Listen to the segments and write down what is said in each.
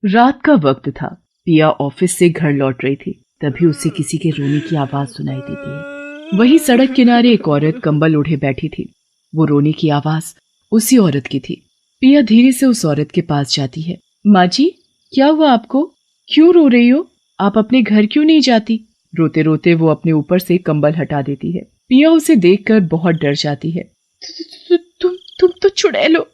रात का वक्त था। पिया ऑफिस से घर लौट रही थी। तभी उसे किसी के रोने की आवाज सुनाई देती है। वहीं सड़क किनारे एक औरत कंबल ओढ़े बैठी थी। वो रोने की आवाज उसी औरत की थी। पिया धीरे से उस औरत के पास जाती है। माँ जी, क्या हुआ आपको? क्यों रो रही हो? आप अपने घर क्यों नहीं जाती? रोते रोते वो अपने ऊपर से कंबल हटा देती है। पिया उसे देखकर बहुत डर जाती है। तुम तो चुड़ैल हो।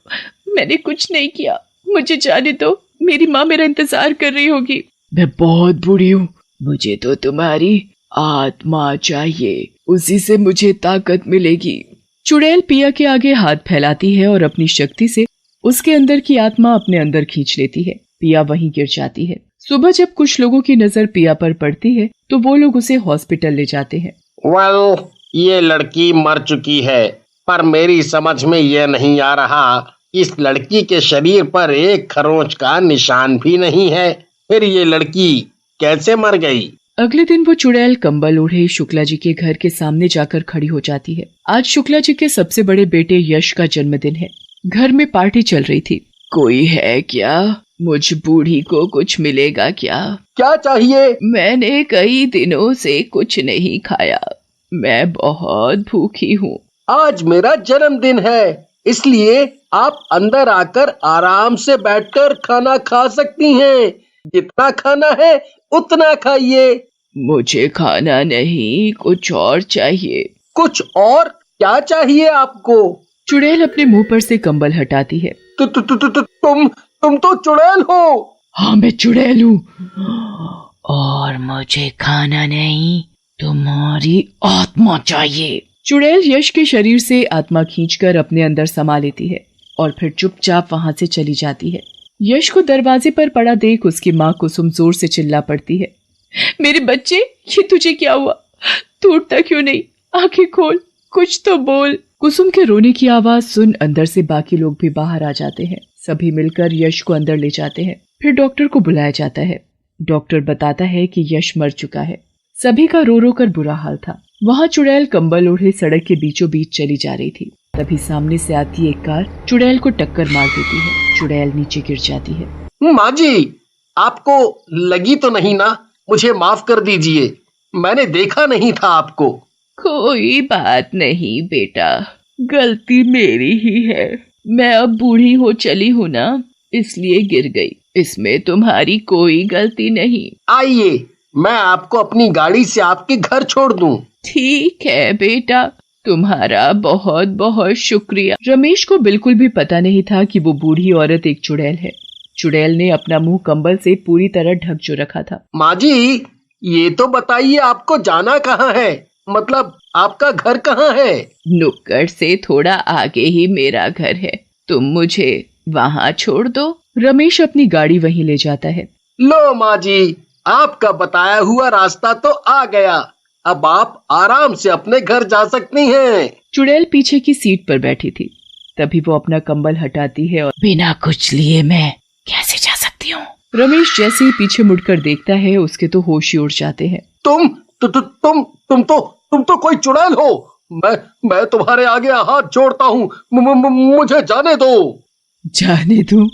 मैंने कुछ नहीं किया, मुझे जाने दो। मेरी माँ मेरा इंतजार कर रही होगी। मैं बहुत बूढ़ी हूँ, मुझे तो तुम्हारी आत्मा चाहिए, उसी से मुझे ताकत मिलेगी। चुड़ैल पिया के आगे हाथ फैलाती है और अपनी शक्ति से उसके अंदर की आत्मा अपने अंदर खींच लेती है। पिया वहीं गिर जाती है। सुबह जब कुछ लोगों की नजर पिया पर पड़ती है तो वो लोग उसे हॉस्पिटल ले जाते हैं। ये लड़की मर चुकी है, पर मेरी समझ में यह नहीं आ रहा, इस लड़की के शरीर पर एक खरोंच का निशान भी नहीं है। फिर ये लड़की कैसे मर गई? अगले दिन वो चुड़ैल कंबल ओढ़े शुक्ला जी के घर के सामने जाकर खड़ी हो जाती है। आज शुक्ला जी के सबसे बड़े बेटे यश का जन्मदिन है। घर में पार्टी चल रही थी। कोई है क्या? मुझ बूढ़ी को कुछ मिलेगा क्या? क्या चाहिए? मैंने कई दिनों से कुछ नहीं खाया, मैं बहुत भूखी हूँ। आज मेरा जन्मदिन है, इसलिए आप अंदर आकर आराम से बैठकर खाना खा सकती हैं। जितना खाना है उतना खाइए। मुझे खाना नहीं, कुछ और चाहिए। कुछ और? क्या चाहिए आपको? चुड़ैल अपने मुंह पर से कंबल हटाती है। तुम तो चुड़ैल हो। हाँ, मैं चुड़ैल हूँ और मुझे खाना नहीं, तुम्हारी आत्मा चाहिए। चुड़ैल यश के शरीर से आत्मा खींचकर अपने अंदर समा लेती है और फिर चुपचाप वहां से चली जाती है। यश को दरवाजे पर पड़ा देख उसकी माँ कुसुम जोर से चिल्ला पड़ती है। मेरे बच्चे, ये तुझे क्या हुआ? तू उठता क्यों नहीं? आंखें खोल, कुछ तो बोल। कुसुम के रोने की आवाज सुन अंदर से बाकी लोग भी बाहर आ जाते हैं। सभी मिलकर यश को अंदर ले जाते हैं। फिर डॉक्टर को बुलाया जाता है। डॉक्टर बताता है कि यश मर चुका है। सभी का रो रो कर बुरा हाल था। वहाँ चुड़ैल कंबल ओढ़े सड़क के बीचों बीच चली जा रही थी। तभी सामने से आती एक कार चुड़ैल को टक्कर मार देती है। चुड़ैल नीचे गिर जाती है। माँ जी, आपको लगी तो नहीं ना? मुझे माफ कर दीजिए, मैंने देखा नहीं था आपको। कोई बात नहीं बेटा, गलती मेरी ही है। मैं अब बूढ़ी हो चली हूँ ना, इसलिए गिर गई। इसमें तुम्हारी कोई गलती नहीं। आइए, मैं आपको अपनी गाड़ी से आपके घर छोड़ दूं। ठीक है बेटा, तुम्हारा बहुत बहुत शुक्रिया। रमेश को बिल्कुल भी पता नहीं था कि वो बूढ़ी औरत एक चुड़ैल है। चुड़ैल ने अपना मुंह कंबल से पूरी तरह ढक जो रखा था। माँ जी, ये तो बताइए आपको जाना कहाँ है? मतलब आपका घर कहाँ है? नुक्कड़ से थोड़ा आगे ही मेरा घर है, तुम मुझे वहाँ छोड़ दो। रमेश अपनी गाड़ी वहीं ले जाता है। लो माँ जी, आपका बताया हुआ रास्ता तो आ गया, अब आप आराम से अपने घर जा सकती हैं। चुड़ैल पीछे की सीट पर बैठी थी। तभी वो अपना कंबल हटाती है और बिना कुछ लिए मैं कैसे जा सकती हूँ? रमेश जैसे ही पीछे मुड़कर देखता है उसके तो होश ही उड़ जाते हैं। तुम तो कोई चुड़ैल हो। मैं तुम्हारे आगे हाथ जोड़ता हूँ, मुझे जाने दो। जाने दूं?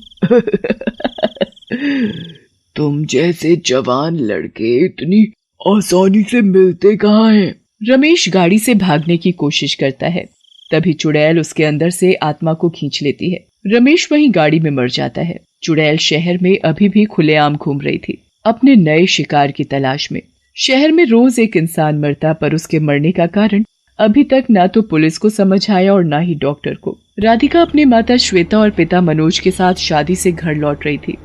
तुम जैसे जवान लड़के इतनी आसानी से मिलते कहाँ हैं? रमेश गाड़ी से भागने की कोशिश करता है। तभी चुड़ैल उसके अंदर से आत्मा को खींच लेती है। रमेश वहीं गाड़ी में मर जाता है। चुड़ैल शहर में अभी भी खुलेआम घूम रही थी, अपने नए शिकार की तलाश में। शहर में रोज एक इंसान मरता, पर उसके मरने का कारण अभी तक ना तो पुलिस को समझ आया और ना ही डॉक्टर को। राधिका अपनी माता श्वेता और पिता मनोज के साथ शादी से घर लौट रही थी।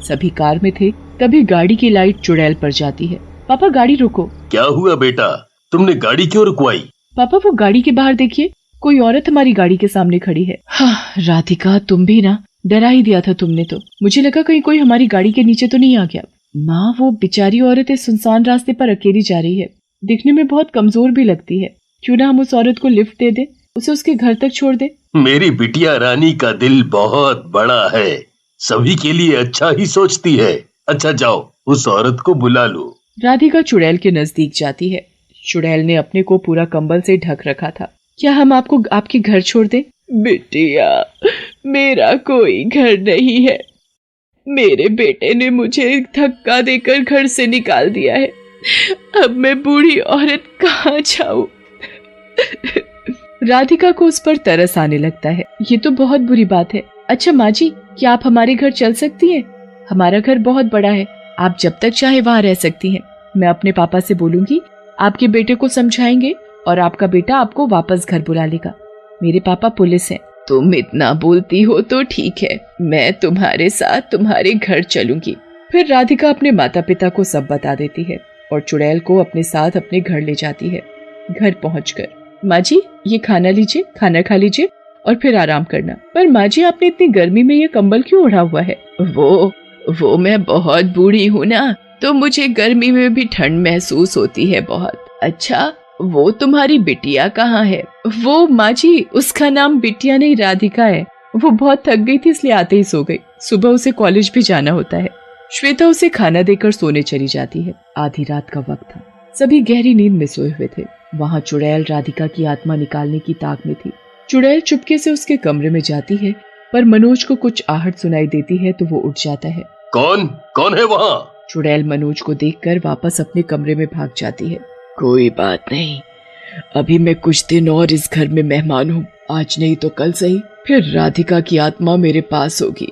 सभी कार में थे। तभी गाड़ी की लाइट चुड़ैल पर जाती है। पापा, गाड़ी रोको। क्या हुआ बेटा, तुमने गाड़ी क्यों रुकवाई? पापा, वो गाड़ी के बाहर देखिए, कोई औरत हमारी गाड़ी के सामने खड़ी है। हाँ, राधिका, तुम भी ना, डरा ही दिया था तुमने तो। मुझे लगा कहीं कोई हमारी गाड़ी के नीचे तो नहीं आ गया। माँ, वो बेचारी औरत इस सुनसान रास्ते पर अकेली जा रही है, दिखने में बहुत कमजोर भी लगती है। क्यों ना हम उस औरत को लिफ्ट दे दे, उसे उसके घर तक छोड़ दे। मेरी बिटिया रानी का दिल बहुत बड़ा है, सभी के लिए अच्छा ही सोचती है। अच्छा जाओ, उस औरत को बुला लो। राधिका चुड़ैल के नजदीक जाती है। चुड़ैल ने अपने को पूरा कंबल से ढक रखा था। क्या हम आपको आपके घर छोड़ दें? बिटिया, मेरा कोई घर नहीं है, मेरे बेटे ने मुझे धक्का देकर घर से निकाल दिया है। अब मैं बूढ़ी औरत कहाँ जाऊं? राधिका को उस पर तरस आने लगता है। ये तो बहुत बुरी बात है। अच्छा माँ जी, क्या आप हमारे घर चल सकती हैं? हमारा घर बहुत बड़ा है, आप जब तक चाहे वहाँ रह सकती हैं। मैं अपने पापा से बोलूंगी, आपके बेटे को समझाएंगे और आपका बेटा आपको वापस घर बुला लेगा। मेरे पापा पुलिस हैं। तुम इतना बोलती हो तो ठीक है, मैं तुम्हारे साथ तुम्हारे घर चलूंगी। फिर राधिका अपने माता पिता को सब बता देती है और चुड़ैल को अपने साथ अपने घर ले जाती है। घर पहुंचकर, माँ जी ये खाना लीजिए, खाना खा लीजिए और फिर आराम करना। पर माँ जी, आपने इतनी गर्मी में ये कंबल क्यों ओढ़ा हुआ है? वो मैं बहुत बूढ़ी हूँ ना, तो मुझे गर्मी में भी ठंड महसूस होती है बहुत। अच्छा, वो तुम्हारी बिटिया कहाँ है? वो माँ जी, उसका नाम बिटिया नहीं राधिका है। वो बहुत थक गई थी इसलिए आते ही सो गई। सुबह उसे कॉलेज भी जाना होता है। श्वेता उसे खाना देकर सोने चली जाती है। आधी रात का वक्त था, सभी गहरी नींद में सोए हुए थे। वहाँ चुड़ैल राधिका की आत्मा निकालने की ताक में थी। चुड़ैल चुपके से उसके कमरे में जाती है, पर मनोज को कुछ आहट सुनाई देती है तो वो उठ जाता है। कौन है वहाँ? चुड़ैल मनोज को देखकर वापस अपने कमरे में भाग जाती है। कोई बात नहीं, अभी मैं कुछ दिन और इस घर में मेहमान हूँ, आज नहीं तो कल सही, फिर राधिका की आत्मा मेरे पास होगी।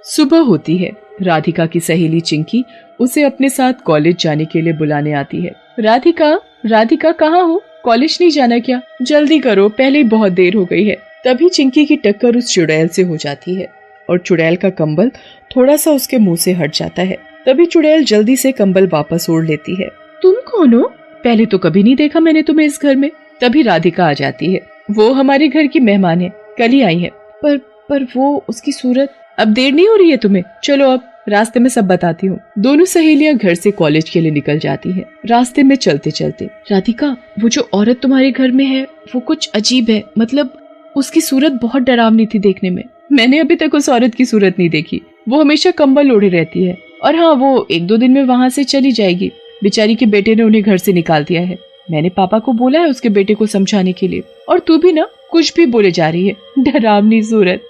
सुबह होती है। राधिका की सहेली चिंकी उसे अपने साथ कॉलेज जाने के लिए बुलाने आती है। राधिका कहाँ हो? कॉलेज नहीं जाना क्या? जल्दी करो, पहले ही बहुत देर हो गई है। तभी चिंकी की टक्कर उस चुड़ैल से हो जाती है और चुड़ैल का कंबल थोड़ा सा उसके मुंह से हट जाता है। तभी चुड़ैल जल्दी से कंबल वापस ओढ़ लेती है। तुम कौन हो? पहले तो कभी नहीं देखा मैंने तुम्हें इस घर में। तभी राधिका आ जाती है। वो हमारे घर की मेहमान है, कल ही आई है। पर वो उसकी सूरत। अब देर नहीं हो रही है तुम्हें? चलो अब रास्ते में सब बताती हूँ। दोनों सहेलियां घर से कॉलेज के लिए निकल जाती हैं। रास्ते में चलते चलते, राधिका, वो जो औरत तुम्हारे घर में है वो कुछ अजीब है, मतलब उसकी सूरत बहुत डरावनी थी देखने में। मैंने अभी तक उस औरत की सूरत नहीं देखी। वो हमेशा कंबल ओढ़े रहती है और हाँ, वो 1-2 दिन में वहाँ से चली जाएगी। बेचारी के बेटे ने उन्हें घर से निकाल दिया है। मैंने पापा को बोला है उसके बेटे को समझाने के लिए। और तू भी ना कुछ भी बोले जा रही है, डरावनी सूरत।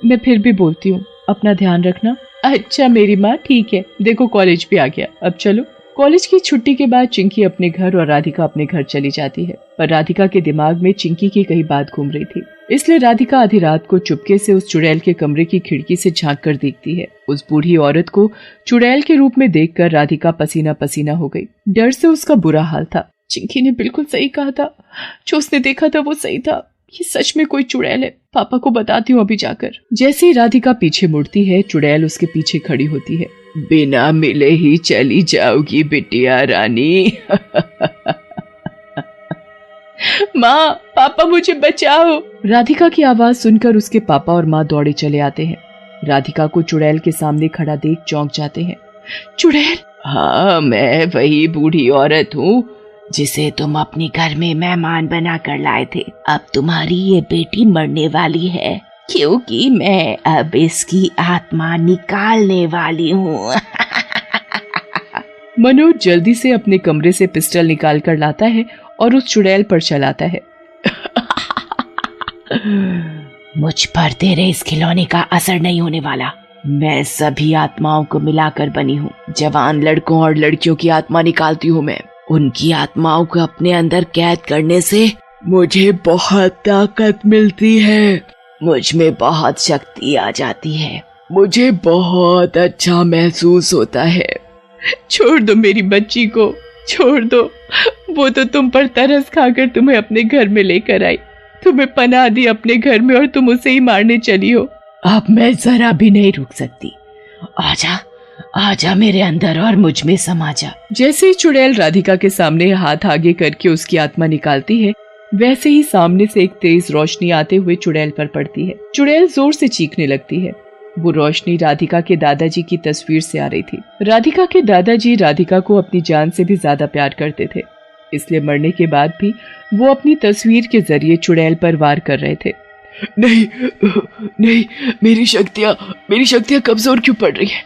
मैं फिर भी बोलती हूँ, अपना ध्यान रखना। अच्छा मेरी माँ, ठीक है। देखो कॉलेज भी आ गया, अब चलो। कॉलेज की छुट्टी के बाद चिंकी अपने घर और राधिका अपने घर चली जाती है। पर राधिका के दिमाग में चिंकी की कई बात घूम रही थी, इसलिए राधिका आधी रात को चुपके से उस चुड़ैल के कमरे की खिड़की से झांक कर देखती है। उस बूढ़ी औरत को चुड़ैल के रूप में देखकर राधिका पसीना पसीना हो गई। डर से उसका बुरा हाल था। चिंकी ने बिल्कुल सही कहा था, जो उसने देखा था वो सही था। ये सच में कोई चुड़ैल है। पापा को बताती हूँ अभी जाकर। जैसे ही राधिका पीछे मुड़ती है, चुड़ैल उसके पीछे खड़ी होती है। बिना मिले ही चली जाओगी बिटिया रानी। माँ, पापा मुझे बचाओ। राधिका की आवाज सुनकर उसके पापा और माँ दौड़े चले आते हैं। राधिका को चुड़ैल के सामने खड़ा देख चौंक जाते हैं। चुड़ैल? हाँ, मैं वही बूढ़ी औरत हूँ जिसे तुम अपने घर में मेहमान बना कर लाए थे। अब तुम्हारी ये बेटी मरने वाली है, क्योंकि मैं अब इसकी आत्मा निकालने वाली हूँ। मनोज जल्दी से अपने कमरे से पिस्टल निकाल कर लाता है और उस चुड़ैल पर चलाता है। मुझ पर तेरे इस खिलौने का असर नहीं होने वाला। मैं सभी आत्माओं को मिलाकर बनी हूँ। जवान लड़कों और लड़कियों की आत्मा निकालती हूँ मैं। उनकी आत्माओं को अपने अंदर कैद करने से मुझे बहुत ताकत मिलती है। मुझ में बहुत शक्ति आ जाती है। मुझे बहुत अच्छा महसूस होता है। छोड़ दो मेरी बच्ची को, छोड़ दो। वो तो तुम पर तरस खाकर तुम्हें अपने घर में लेकर आई, तुम्हें पनाह दी अपने घर में और तुम उसे ही मारने चली हो। अब मैं जरा भी नहीं रुक सकती। आजा, आजा मेरे अंदर और मुझ में समा जा। जैसे ही चुड़ैल राधिका के सामने हाथ आगे करके उसकी आत्मा निकालती है, वैसे ही सामने से एक तेज रोशनी आते हुए चुड़ैल पर पड़ती है। चुड़ैल जोर से चीखने लगती है। वो रोशनी राधिका के दादाजी की तस्वीर से आ रही थी। राधिका के दादाजी राधिका को अपनी जान से भी ज्यादा प्यार करते थे, इसलिए मरने के बाद भी वो अपनी तस्वीर के जरिए चुड़ैल पर वार कर रहे थे। नहीं, नहीं, मेरी शक्तियाँ कमजोर क्यों पड़ रही है?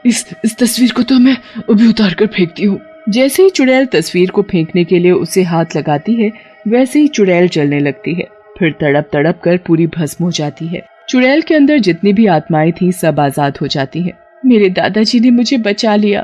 इस तस्वीर को तो मैं अभी उतार कर फेंकती हूँ। जैसे ही चुड़ैल तस्वीर को फेंकने के लिए उसे हाथ लगाती है, वैसे ही चुड़ैल जलने लगती है। फिर तड़प तड़प कर पूरी भस्म हो जाती है। चुड़ैल के अंदर जितनी भी आत्माएं थीं सब आजाद हो जाती हैं। मेरे दादाजी ने मुझे बचा लिया।